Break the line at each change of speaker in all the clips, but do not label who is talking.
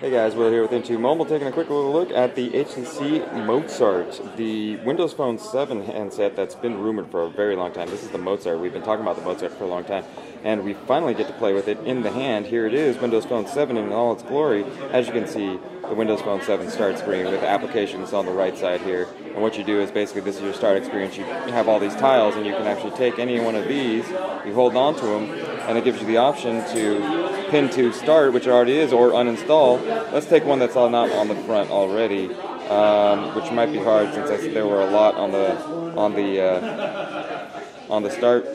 Hey guys, Will here with IntoMobile, taking a quick little look at the HTC Mozart, the Windows Phone 7 handset that's been rumored for a very long time. This is the Mozart. We've been talking about the Mozart for a long time, and we finally get to play with it in the hand. Here it is, Windows Phone 7 in all its glory. As you can see, the Windows Phone 7 start screen with applications on the right side here. And what you do is basically, this is your start experience. You have all these tiles, and you can actually take any one of these, you hold on to them, and it gives you the option to pin to start, which it already is, or uninstall. Let's take one that's not on the front already, which might be hard since there were a lot on the start.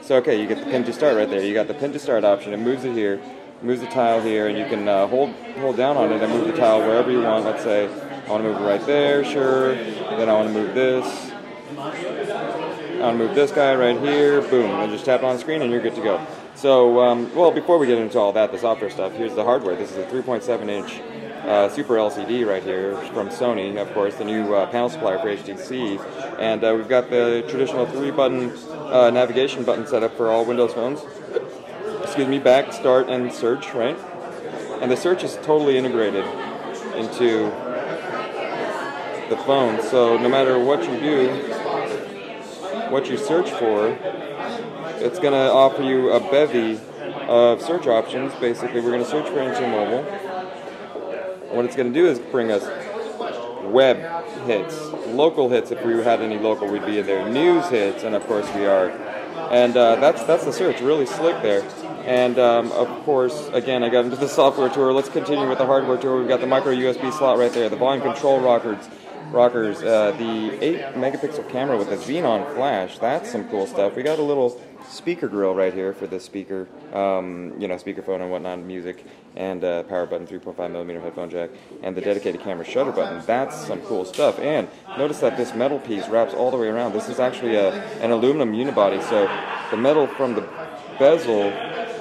So okay, you get the pin to start right there. You got the pin to start option. It moves it here, moves the tile here, and you can hold down on it and move the tile wherever you want. Let's say I want to move it right there, sure. Then I want to move this. I want to move this guy right here. Boom, and just tap on the screen, and you're good to go. So, well, before we get into all that, the software stuff, here's the hardware. This is a 3.7-inch Super LCD right here from Sony, of course, the new panel supplier for HTC. And we've got the traditional 3-button navigation button set up for all Windows phones. Excuse me, back, start, and search, right? And the search is totally integrated into the phone. So no matter what you do, what you search for, it's going to offer you a bevy of search options. Basically, we're going to search for IntoMobile. What it's going to do is bring us web hits, local hits. If we had any local, we'd be in there. News hits, and of course we are. And that's the search, really slick there. And of course, again, I got into the software tour. Let's continue with the hardware tour. We've got the micro USB slot right there, the volume control rockers, the 8-megapixel camera with a Xenon flash. That's some cool stuff. We got a little speaker grill right here for the speaker, speakerphone and whatnot, music, and power button, 3.5mm headphone jack, and the dedicated camera shutter button. That's some cool stuff. And notice that this metal piece wraps all the way around. This is actually an aluminum unibody, so the metal from the bezel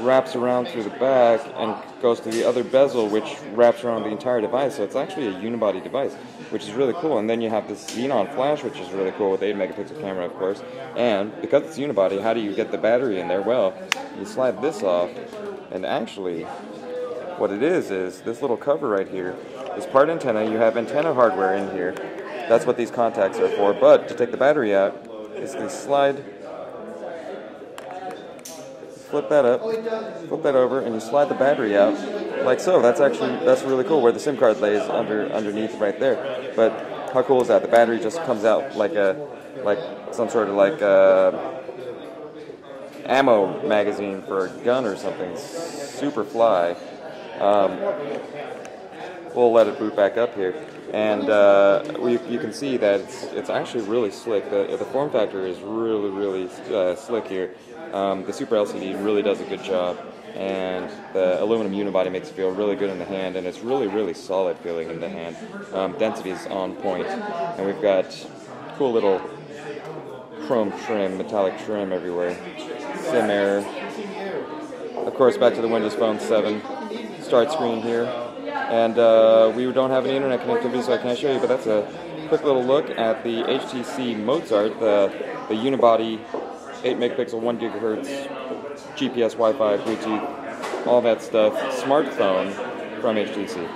wraps around through the back and goes to the other bezel, which wraps around the entire device. So it's actually a unibody device, which is really cool. And then you have this Xenon flash, which is really cool, with 8-megapixel camera, of course. And because it's unibody, how do you get the battery in there? Well, you slide this off, and actually what it is this little cover right here is part antenna. You have antenna hardware in here. That's what these contacts are for. But to take the battery out, basically flip that up, flip that over, and you slide the battery out like so. That's really cool, where the SIM card lays underneath right there. But how cool is that? The battery just comes out like some sort of ammo magazine for a gun or something. Super fly. We'll let it boot back up here, and you can see that it's actually really slick. The form factor is really slick here. The Super LCD really does a good job, and the aluminum unibody makes it feel really good in the hand, and it's really solid feeling in the hand. Density is on point, and we've got cool little chrome trim, metallic trim everywhere. SIM error. Of course, back to the Windows Phone 7 start screen here, and we don't have any internet connectivity, so I can't show you, but that's a quick little look at the HTC Mozart, the unibody, 8-megapixel, 1 gigahertz, GPS, Wi-Fi, Bluetooth, all that stuff, smartphone from HTC.